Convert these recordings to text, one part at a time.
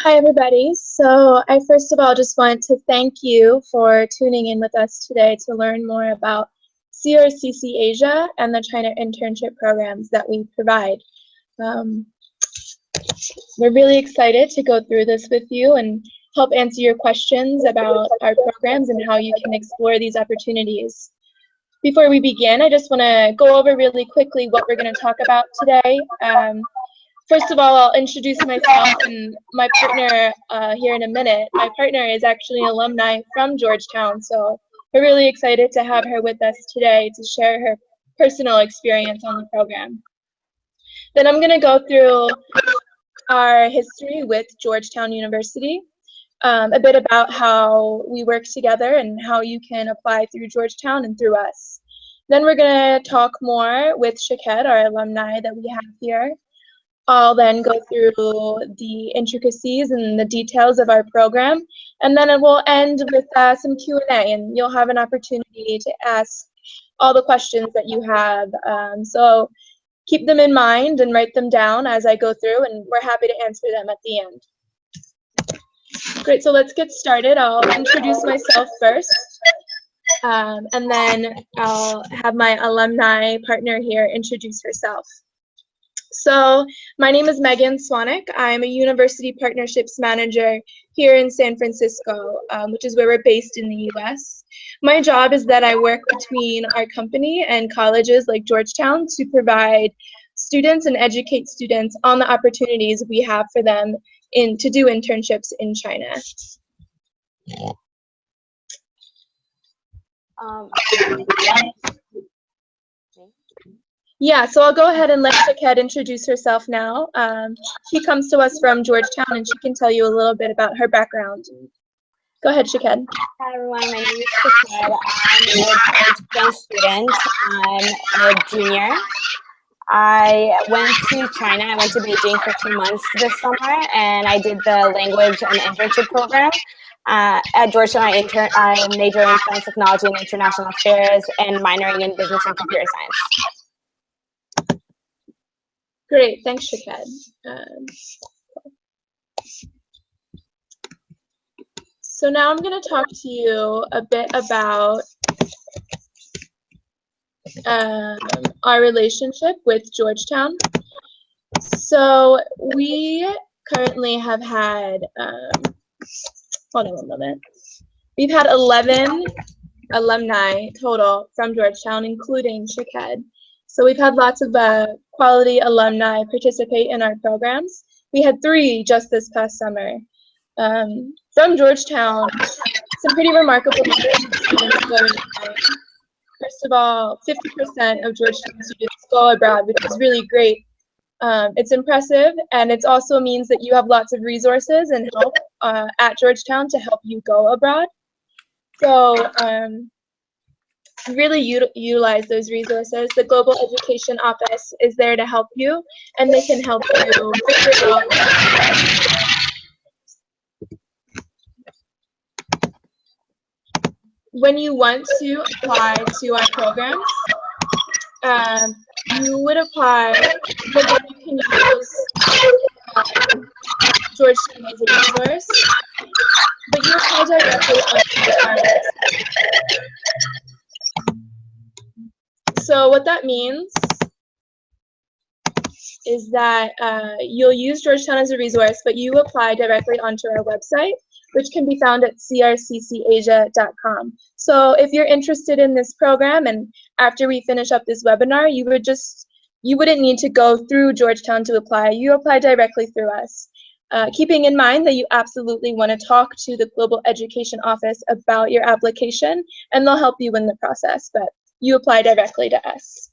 Hi, everybody. So I first of all just want to thank you for tuning in with us today to learn more about CRCC Asia and the China internship programs that we provide. We're really excited to go through this with you and help answer your questions about our programs and how you can explore these opportunities. Before we begin, I just want to go over really quickly what we're going to talk about today. First of all, I'll introduce myself and my partner here in a minute. My partner is actually an alumni from Georgetown, so we're really excited to have her with us today to share her personal experience on the program. Then I'm going to go through our history with Georgetown University, a bit about how we work together and how you can apply through Georgetown and through us. Then we're going to talk more with Shaked, our alumni that we have here. I'll then go through the intricacies and the details of our program, and then it will end with some Q&A, and you'll have an opportunity to ask all the questions that you have. So keep them in mind and write them down as I go through, and we're happy to answer them at the end. Great, so let's get started. I'll introduce myself first, and then I'll have my alumni partner here introduce herself. So my name is Megan Swanek. I'm a University Partnerships Manager here in San Francisco, which is where we're based in the US. My job is that I work between our company and colleges like Georgetown to provide students and educate students on the opportunities we have for them to do internships in China. Yeah, so I'll go ahead and let Shaked introduce herself now. She comes to us from Georgetown, and she can tell you a little bit about her background. Go ahead, Shaked. Hi, everyone. My name is Shaked. I'm a Georgetown student. I'm a junior. I went to China. I went to Beijing for 2 months this summer, and I did the language and internship program. At Georgetown, I major in science, technology, and international affairs, and minoring in business and computer science. Great, thanks, Shaked. So now I'm going to talk to you a bit about our relationship with Georgetown. So we currently have had, hold on one moment. We've had 11 alumni total from Georgetown, including Shaked. So we've had lots of quality alumni participate in our programs. We had 3 just this past summer. From Georgetown, some pretty remarkable numbers of students go abroad. First of all, 50% of Georgetown students go abroad, which is really great. It's impressive, and it also means that you have lots of resources and help at Georgetown to help you go abroad. So really utilize those resources. The Global Education Office is there to help you, and they can help you figure out when you want to apply to our programs. You would apply, but then you can use Georgetown as a resource, but you apply directly on our website. So what that means is that you'll use Georgetown as a resource, but you apply directly onto our website, which can be found at crccasia.com. So if you're interested in this program, and after we finish up this webinar, you wouldn't need to go through Georgetown to apply. You apply directly through us. Keeping in mind that you absolutely want to talk to the Global Education Office about your application, and they'll help you in the process, but you apply directly to us.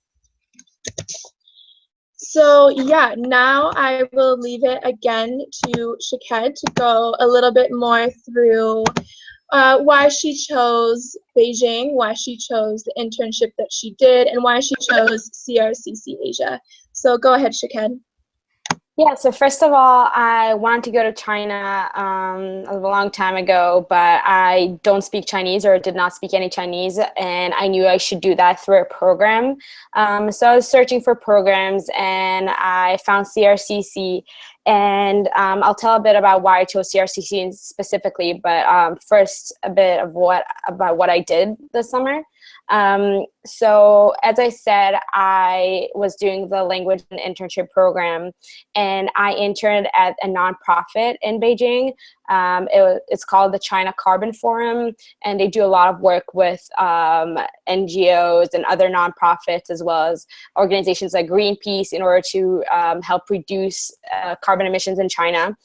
So yeah, now I will leave it again to Shaked to go a little bit more through why she chose Beijing, why she chose the internship that she did, and why she chose CRCC Asia. So go ahead, Shaked. Yeah, so first of all, I wanted to go to China a long time ago, but I don't speak Chinese or did not speak any Chinese, and I knew I should do that through a program. So I was searching for programs, and I found CRCC, and I'll tell a bit about why I chose CRCC specifically, but first a bit of about what I did this summer. So as I said, I was doing the language and internship program, and I interned at a nonprofit in Beijing. It's called the China Carbon Forum, and they do a lot of work with NGOs and other nonprofits, as well as organizations like Greenpeace, in order to help reduce carbon emissions in China.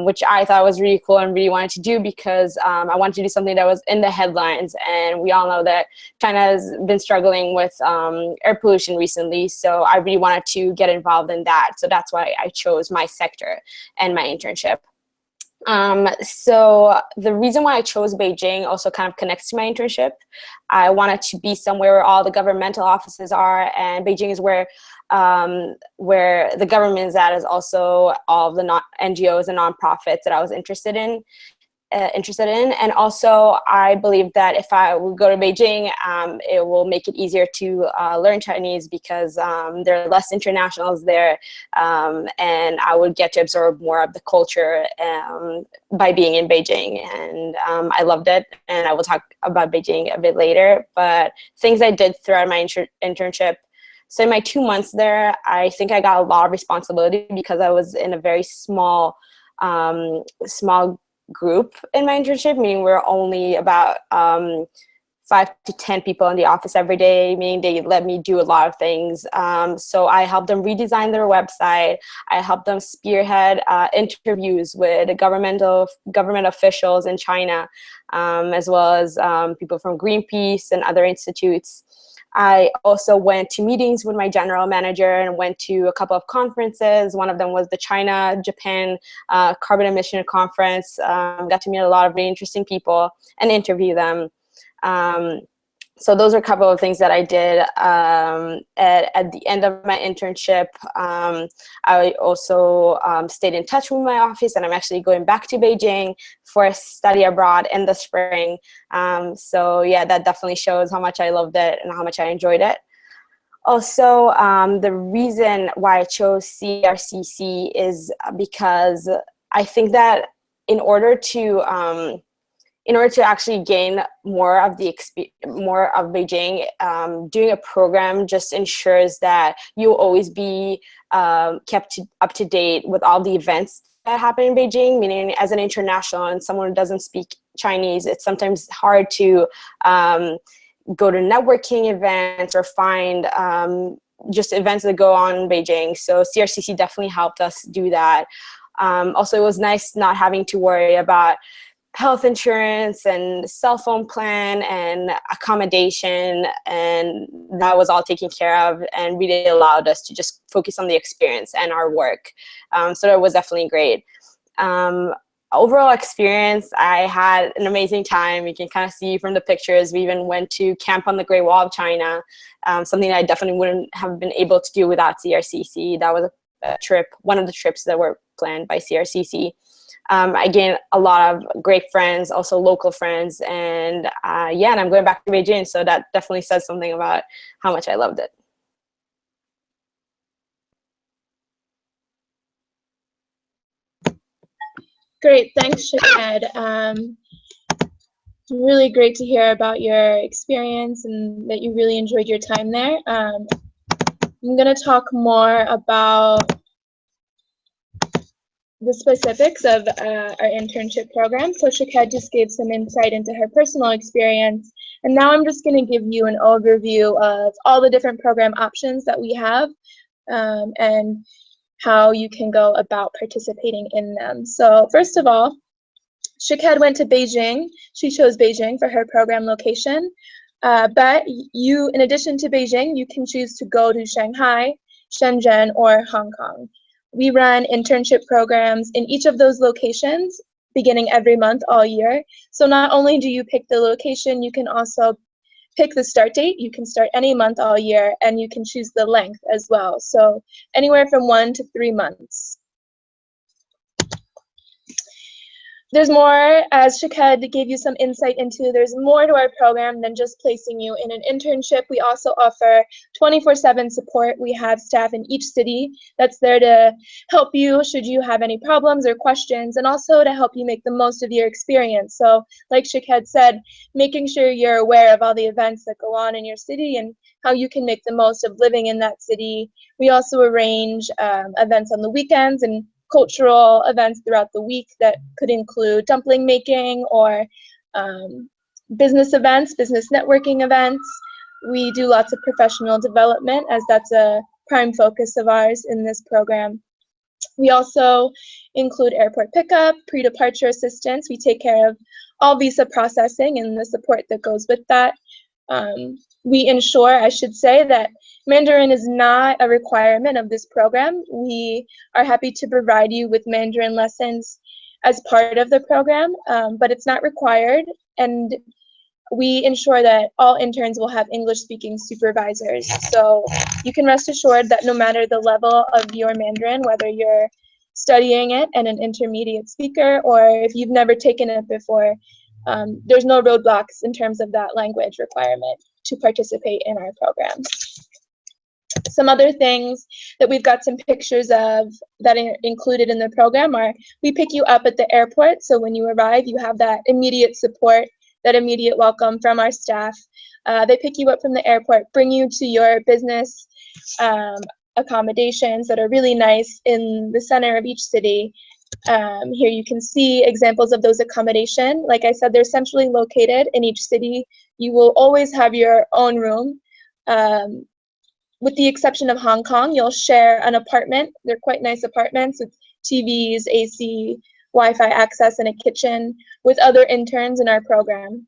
Which I thought was really cool and really wanted to do because I wanted to do something that was in the headlines. And we all know that China has been struggling with air pollution recently. So I really wanted to get involved in that. So that's why I chose my sector and my internship. So the reason why I chose Beijing also kind of connects to my internship. I wanted to be somewhere where all the governmental offices are, and Beijing is where the government is at, is also all of the NGOs and nonprofits that I was interested in. And also I believe that if I would go to Beijing, it will make it easier to learn Chinese because there are less internationals there, and I would get to absorb more of the culture by being in Beijing, and I loved it, and I will talk about Beijing a bit later. But things I did throughout my internship. So in my 2 months there, I think I got a lot of responsibility because I was in a very small group in my internship, meaning we're only about 5 to 10 people in the office every day, meaning they let me do a lot of things. So I helped them redesign their website. I helped them spearhead interviews with government officials in China, as well as people from Greenpeace and other institutes. I also went to meetings with my general manager and went to a couple of conferences. One of them was the China-Japan Carbon Emission Conference. Got to meet a lot of really interesting people and interview them. So those are a couple of things that I did. At the end of my internship, I also stayed in touch with my office, and I'm actually going back to Beijing for a study abroad in the spring. So yeah, that definitely shows how much I loved it and how much I enjoyed it. Also, the reason why I chose CRCC is because I think that in order to actually gain more of Beijing, doing a program just ensures that you'll always be kept up to date with all the events that happen in Beijing. Meaning, as an international and someone who doesn't speak Chinese, it's sometimes hard to go to networking events or find just events that go on in Beijing. So CRCC definitely helped us do that. Also, it was nice not having to worry about health insurance and cell phone plan and accommodation, and that was all taken care of and really allowed us to just focus on the experience and our work. So that was definitely great. Overall experience, I had an amazing time. You can kind of see from the pictures. We even went to camp on the Great Wall of China, something that I definitely wouldn't have been able to do without CRCC. That was a trip, one of the trips that were planned by CRCC. I gained a lot of great friends, also local friends, and yeah, and I'm going back to Beijing, so that definitely says something about how much I loved it. Great, thanks, Shaked. Really great to hear about your experience and that you really enjoyed your time there. I'm going to talk more about the specifics of our internship program. So Shaked just gave some insight into her personal experience, and now I'm just going to give you an overview of all the different program options that we have and how you can go about participating in them. So first of all, Shaked went to Beijing. She chose Beijing for her program location, but you, in addition to Beijing, you can choose to go to Shanghai, Shenzhen, or Hong Kong. We run internship programs in each of those locations beginning every month all year. So not only do you pick the location, you can also pick the start date. You can start any month all year, and you can choose the length as well. So anywhere from 1 to 3 months. There's more, as Shaked gave you some insight into, there's more to our program than just placing you in an internship. We also offer 24/7 support. We have staff in each city that's there to help you should you have any problems or questions, and also to help you make the most of your experience. So like Shaked said, making sure you're aware of all the events that go on in your city and how you can make the most of living in that city. We also arrange events on the weekends and cultural events throughout the week that could include dumpling making or business events, business networking events. We do lots of professional development, as that's a prime focus of ours in this program. We also include airport pickup, pre-departure assistance. We take care of all visa processing and the support that goes with that. We ensure, I should say, that Mandarin is not a requirement of this program. We are happy to provide you with Mandarin lessons as part of the program, but it's not required. And we ensure that all interns will have English-speaking supervisors. So you can rest assured that no matter the level of your Mandarin, whether you're studying it and an intermediate speaker, or if you've never taken it before, there's no roadblocks in terms of that language requirement to participate in our programs. Some other things that we've got some pictures of that are included in the program are, we pick you up at the airport, so when you arrive you have that immediate support, that immediate welcome from our staff. They pick you up from the airport, bring you to your business accommodations that are really nice in the center of each city. Here you can see examples of those accommodations. Like I said, they're centrally located in each city. You will always have your own room. With the exception of Hong Kong, you'll share an apartment. They're quite nice apartments with TVs, AC, Wi-Fi access, and a kitchen with other interns in our program.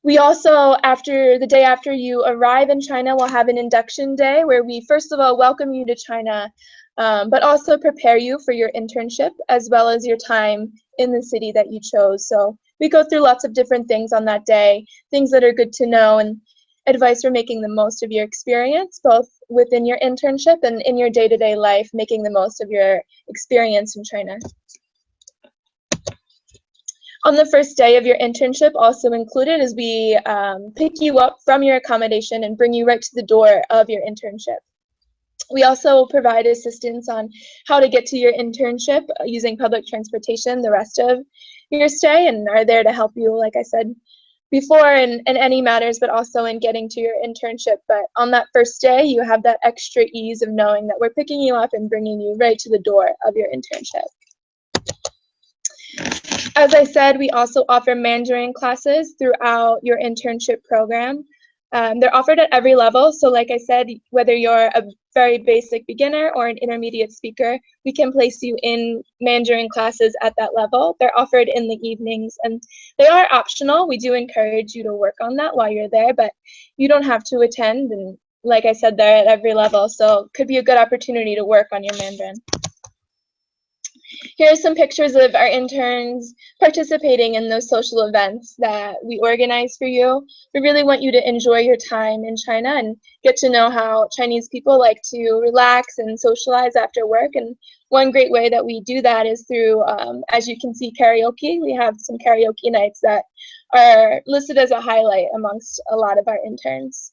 We also, the day after you arrive in China, will have an induction day where we first of all welcome you to China, but also prepare you for your internship as well as your time in the city that you chose. So we go through lots of different things on that day, things that are good to know, and advice for making the most of your experience, both within your internship and in your day-to-day life, making the most of your experience in China. On the first day of your internship, also included is we pick you up from your accommodation and bring you right to the door of your internship. We also provide assistance on how to get to your internship using public transportation the rest of your stay, and are there to help you, like I said before, in any matters, but also in getting to your internship. But on that first day, you have that extra ease of knowing that we're picking you up and bringing you right to the door of your internship. As I said, we also offer Mandarin classes throughout your internship program. They're offered at every level. So like I said, whether you're a very basic beginner or an intermediate speaker, we can place you in Mandarin classes at that level. They're offered in the evenings, and they are optional. We do encourage you to work on that while you're there, but you don't have to attend. And like I said, they're at every level. So it could be a good opportunity to work on your Mandarin. Here are some pictures of our interns participating in those social events that we organize for you. We really want you to enjoy your time in China and get to know how Chinese people like to relax and socialize after work. And one great way that we do that is through, as you can see, karaoke. We have some karaoke nights that are listed as a highlight amongst a lot of our interns.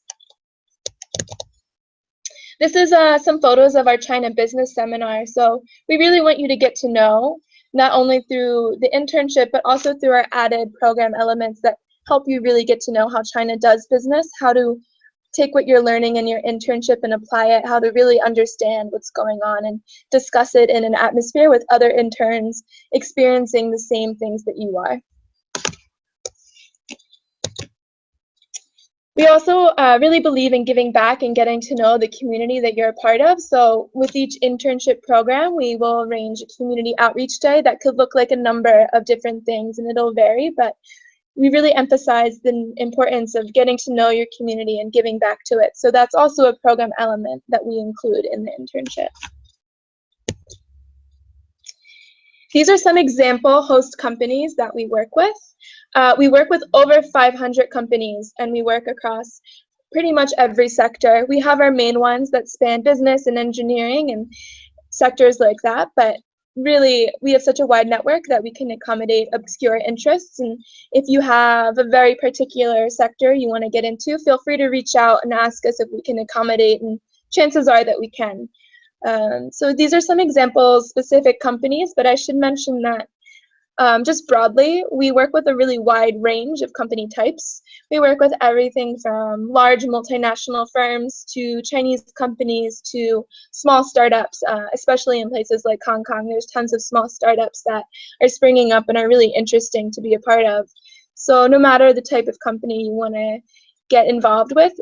This is some photos of our China business seminar. So we really want you to get to know, not only through the internship, but also through our added program elements that help you really get to know how China does business, how to take what you're learning in your internship and apply it, how to really understand what's going on and discuss it in an atmosphere with other interns experiencing the same things that you are. We also really believe in giving back and getting to know the community that you're a part of. So with each internship program, we will arrange a community outreach day that could look like a number of different things, and it'll vary, but we really emphasize the importance of getting to know your community and giving back to it. So that's also a program element that we include in the internship. These are some example host companies that we work with. We work with over 500 companies, and we work across pretty much every sector. We have our main ones that span business and engineering and sectors like that, but really we have such a wide network that we can accommodate obscure interests. And if you have a very particular sector you want to get into, feel free to reach out and ask us if we can accommodate, and chances are that we can. So these are some examples, specific companies, but I should mention that just broadly, we work with a really wide range of company types. We work with everything from large multinational firms to Chinese companies to small startups, especially in places like Hong Kong. There's tons of small startups that are springing up and are really interesting to be a part of. So no matter the type of company you want to get involved with,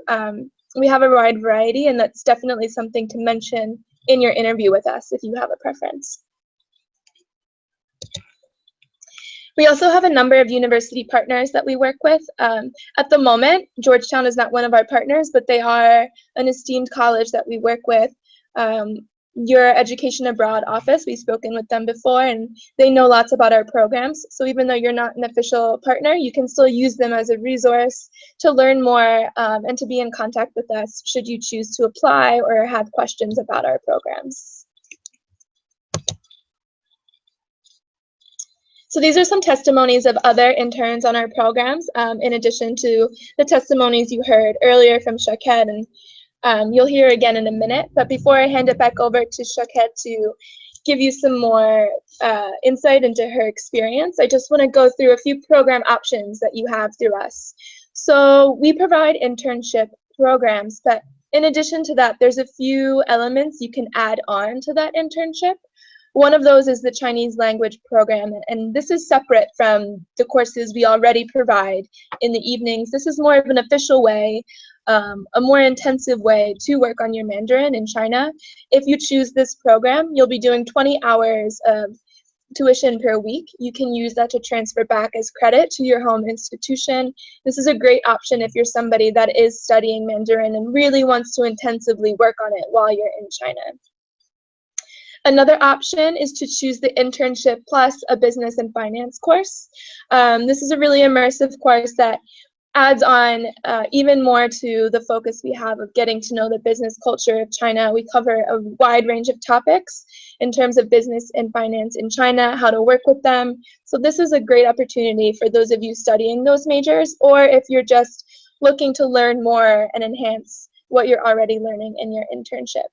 we have a wide variety, and that's definitely something to mention in your interview with us if you have a preference. We also have a number of university partners that we work with. At the moment, Georgetown is not one of our partners, but they are an esteemed college that we work with. Your Education Abroad office, we've spoken with them before, and they know lots about our programs. So even though you're not an official partner, you can still use them as a resource to learn more and to be in contact with us should you choose to apply or have questions about our programs. So these are some testimonies of other interns on our programs, in addition to the testimonies you heard earlier from Shaked, and you'll hear again in a minute. But before I hand it back over to Shaked to give you some more insight into her experience, I just want to go through a few program options that you have through us. So we provide internship programs, but in addition to that, there's a few elements you can add on to that internship. One of those is the Chinese language program, and this is separate from the courses we already provide in the evenings. This is more of an official way, a more intensive way to work on your Mandarin in China. If you choose this program, you'll be doing 20 hours of tuition per week. You can use that to transfer back as credit to your home institution. This is a great option if you're somebody that is studying Mandarin and really wants to intensively work on it while you're in China. Another option is to choose the internship plus a business and finance course. This is a really immersive course that adds on even more to the focus we have of getting to know the business culture of China. We cover a wide range of topics in terms of business and finance in China, how to work with them. So this is a great opportunity for those of you studying those majors, or if you're just looking to learn more and enhance what you're already learning in your internship.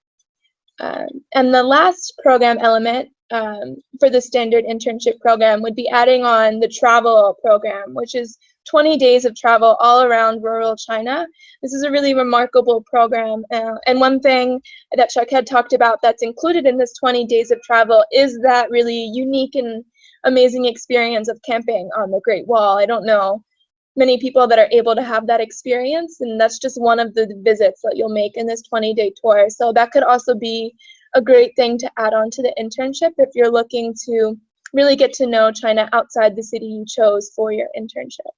And the last program element for the standard internship program would be adding on the travel program, which is 20 days of travel all around rural China. This is a really remarkable program. And one thing that Chuck had talked about that's included in this 20 days of travel is that really unique and amazing experience of camping on the Great Wall. I don't know many people that are able to have that experience, and that's just one of the visits that you'll make in this 20-day tour. So that could also be a great thing to add on to the internship if you're looking to really get to know China outside the city you chose for your internship.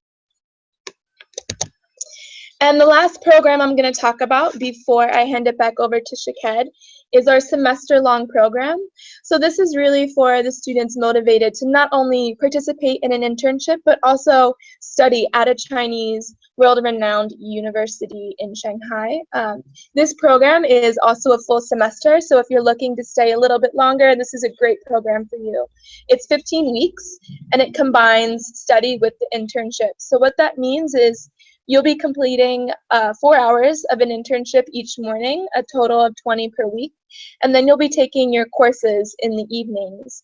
And the last program I'm going to talk about before I hand it back over to Shaked is our semester-long program. So this is really for the students motivated to not only participate in an internship, but also study at a Chinese world-renowned university in Shanghai. This program is also a full semester, so if you're looking to stay a little bit longer, this is a great program for you. It's 15 weeks, and it combines study with the internship. So what that means is you'll be completing 4 hours of an internship each morning, a total of 20 per week, and then you'll be taking your courses in the evenings.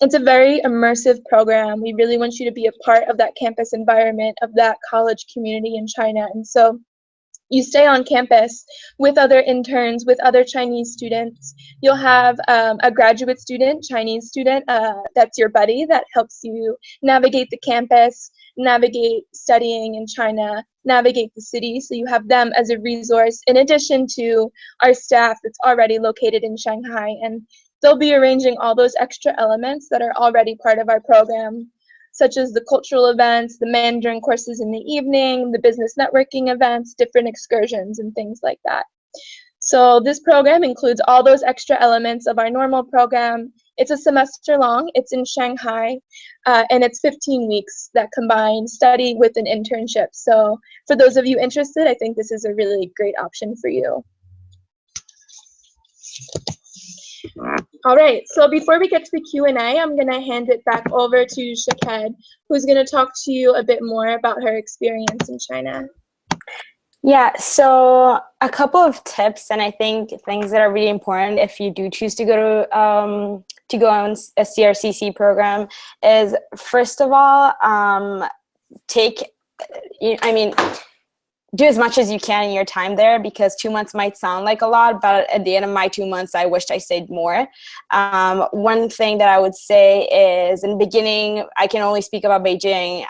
It's a very immersive program. We really want you to be a part of that campus environment, of that college community in China. And so you stay on campus with other interns, with other Chinese students. You'll have a graduate student, Chinese student, that's your buddy that helps you navigate the campus, navigate studying in China, navigate the city. So you have them as a resource in addition to our staff that's already located in Shanghai. And they'll be arranging all those extra elements that are already part of our program, such as the cultural events, the Mandarin courses in the evening, the business networking events, different excursions, and things like that. So this program includes all those extra elements of our normal program. It's a semester long. It's in Shanghai, and it's 15 weeks that combine study with an internship. So for those of you interested, I think this is a really great option for you. All right, so before we get to the Q&A, I'm going to hand it back over to Shaked, who's going to talk to you a bit more about her experience in China. Yeah, so a couple of tips, and I think things that are really important if you do choose to go on a CRCC program is, first of all, do as much as you can in your time there, because 2 months might sound like a lot, but at the end of my 2 months, I wished I stayed more. One thing that I would say is, in the beginning, I can only speak about Beijing,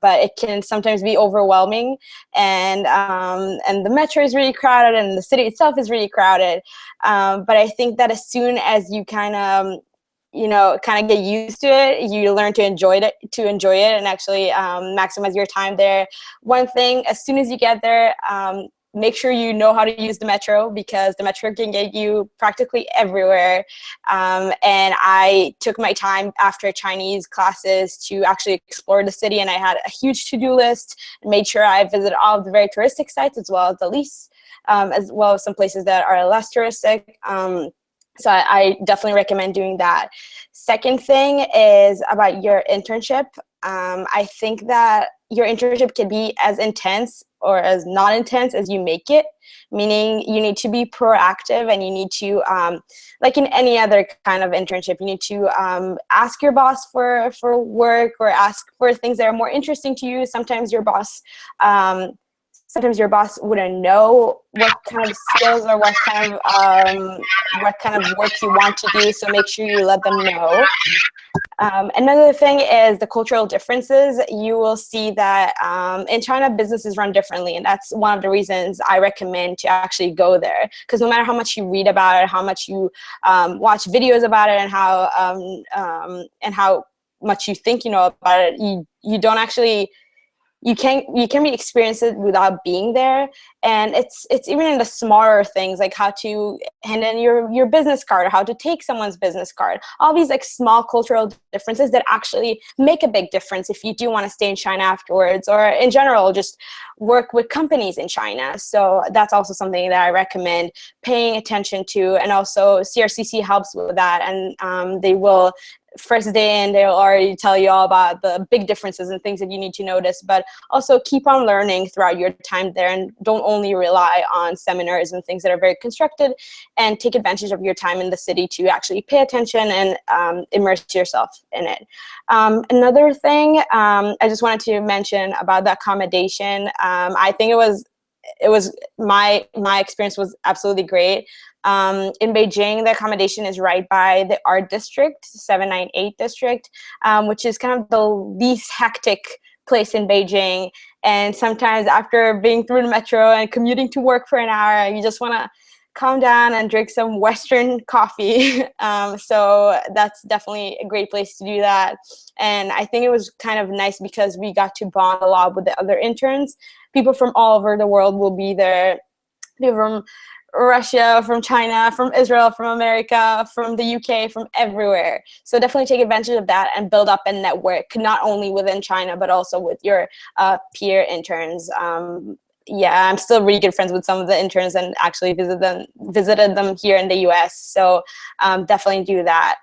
but it can sometimes be overwhelming, and the metro is really crowded, and the city itself is really crowded. But I think that as soon as you kind of get used to it, you learn to enjoy it and actually maximize your time there. One thing, as soon as you get there, make sure you know how to use the metro, because the metro can get you practically everywhere. And I took my time after Chinese classes to actually explore the city, and I had a huge to-do list and made sure I visited all of the very touristic sites, as well as the least, as well as some places that are less touristic. So I definitely recommend doing that. Second thing is about your internship. I think that your internship can be as intense or as not intense as you make it, meaning you need to be proactive, and you need to, like in any other kind of internship, you need to ask your boss for work, or ask for things that are more interesting to you. Sometimes your boss wouldn't know what kind of skills or what kind of work you want to do, so make sure you let them know. Another thing is the cultural differences. You will see that in China, business is run differently, and that's one of the reasons I recommend to actually go there. Because no matter how much you read about it, how much you watch videos about it, and how much you think you know about it, you don't actually. You can really experience it without being there, and it's even in the smaller things, like how to hand in your business card, or how to take someone's business card. All these like small cultural differences that actually make a big difference if you do want to stay in China afterwards, or in general just work with companies in China. So that's also something that I recommend paying attention to, and also CRCC helps with that, and they will. First day in, they'll already tell you all about the big differences and things that you need to notice, but also keep on learning throughout your time there, and don't only rely on seminars and things that are very constructed, and take advantage of your time in the city to actually pay attention and immerse yourself in it. Another thing I just wanted to mention about the accommodation, I think it was my experience was absolutely great. In Beijing, the accommodation is right by the art district, 798 district, which is kind of the least hectic place in Beijing. And sometimes after being through the metro and commuting to work for an hour, you just want to calm down and drink some Western coffee. So that's definitely a great place to do that. And I think it was kind of nice because we got to bond a lot with the other interns. People from all over the world will be there. People from Russia, from China, from Israel, from America, from the UK, from everywhere. So definitely take advantage of that and build up a network, not only within China, but also with your peer interns. Yeah, I'm still really good friends with some of the interns, and actually visited them here in the US. So definitely do that.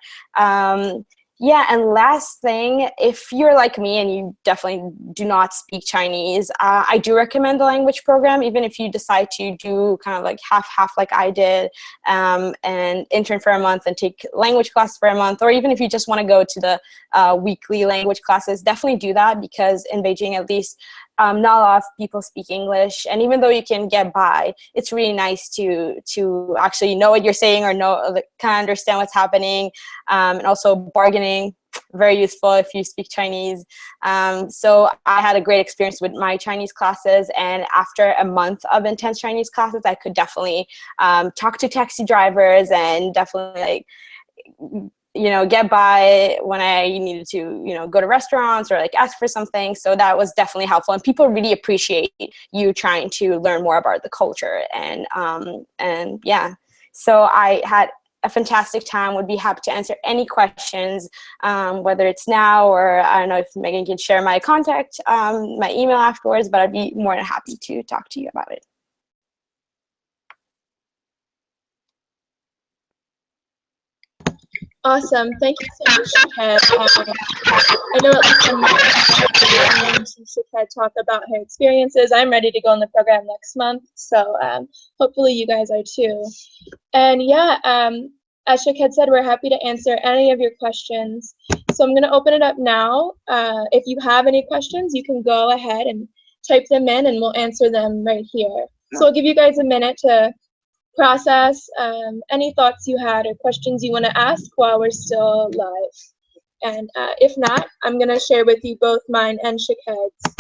Yeah, and last thing, if you're like me and you definitely do not speak Chinese, I do recommend the language program, even if you decide to do kind of like half like I did, and intern for a month and take language classes for a month, or even if you just want to go to the weekly language classes, definitely do that, because in Beijing, at least, not a lot of people speak English, and even though you can get by, it's really nice to actually know what you're saying, or kind of understand what's happening, and also bargaining, very useful if you speak Chinese. So I had a great experience with my Chinese classes, and after a month of intense Chinese classes, I could definitely talk to taxi drivers, and definitely get by when I needed to, go to restaurants or like ask for something. So that was definitely helpful, and people really appreciate you trying to learn more about the culture. And yeah, so I had a fantastic time. Would be happy to answer any questions, whether it's now or I don't know if Megan can share my contact, my email afterwards, but I'd be more than happy to talk to you about it. Awesome. Thank you so much, Shaked. I know at least I'm to see Shaked talk about her experiences. I'm ready to go in the program next month, so hopefully you guys are too. And yeah, as Shaked said, we're happy to answer any of your questions. So I'm going to open it up now. If you have any questions, you can go ahead and type them in, and we'll answer them right here. So I'll give you guys a minute to process any thoughts you had or questions you want to ask while we're still live. And if not, I'm going to share with you both mine and Shaked's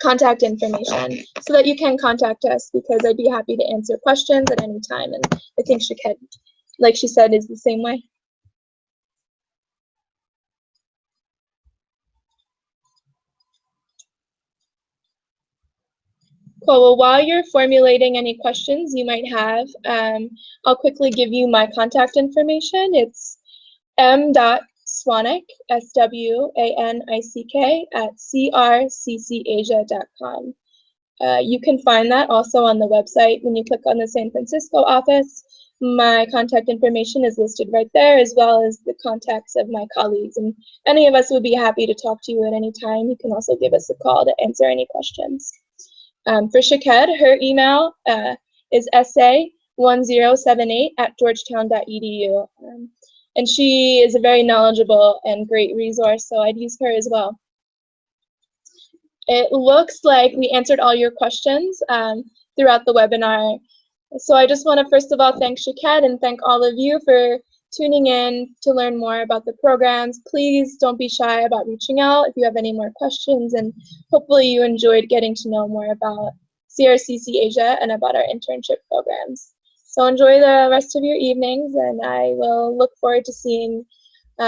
contact information so that you can contact us, because I'd be happy to answer questions at any time. And I think Shaked, like she said, is the same way. Cool. Well, while you're formulating any questions you might have, I'll quickly give you my contact information. It's m.swanick, SWANICK, at CRCCAsia.com. You can find that also on the website. When you click on the San Francisco office, my contact information is listed right there, as well as the contacts of my colleagues. And any of us would be happy to talk to you at any time. You can also give us a call to answer any questions. For Shaked, her email is sa1078@georgetown.edu. And she is a very knowledgeable and great resource, so I'd use her as well. It looks like we answered all your questions throughout the webinar. So I just want to first of all thank Shaked and thank all of you for tuning in to learn more about the programs. Please don't be shy about reaching out if you have any more questions, and hopefully you enjoyed getting to know more about CRCC Asia and about our internship programs. So enjoy the rest of your evenings, and I will look forward to seeing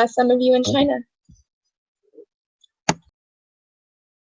some of you in China.